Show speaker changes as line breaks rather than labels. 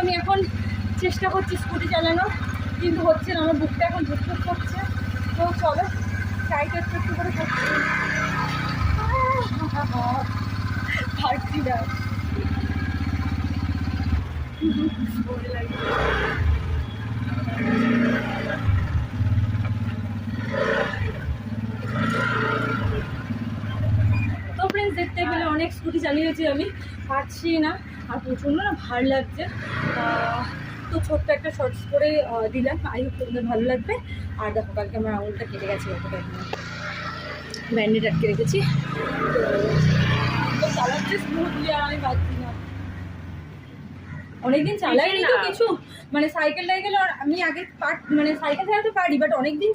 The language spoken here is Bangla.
আমি এখন চেষ্টা করছি স্কুটি চালানো, কিন্তু হচ্ছে না, আমার বুকটা এখন ধুকধুক করছে। তো চলো টাইট একটু একটু করে করছি, পারছি না। তো ফ্রেন্ডস দেখতে গেলে অনেক স্কুটি চালিয়েছি আমি, পারছি না, আর প্রচণ্ড না ভালো লাগছে। তো ছোট্ট একটা শর্টস করে দিলাম, আই হোপ তোমাদের ভালো লাগবে। আর দেখো কালকে আমার আঙুলটা কেটে গেছে, ব্যান্ডেড আটকে রেখেছি। তো চালাচ্ছি স্মুথলি, আর আমি পারছি না, অনেকদিন চালাইনি তো কিছু, মানে সাইকেল টাইকেল আমি আগে মানে সাইকেল চালাতে পারি, বাট অনেকদিন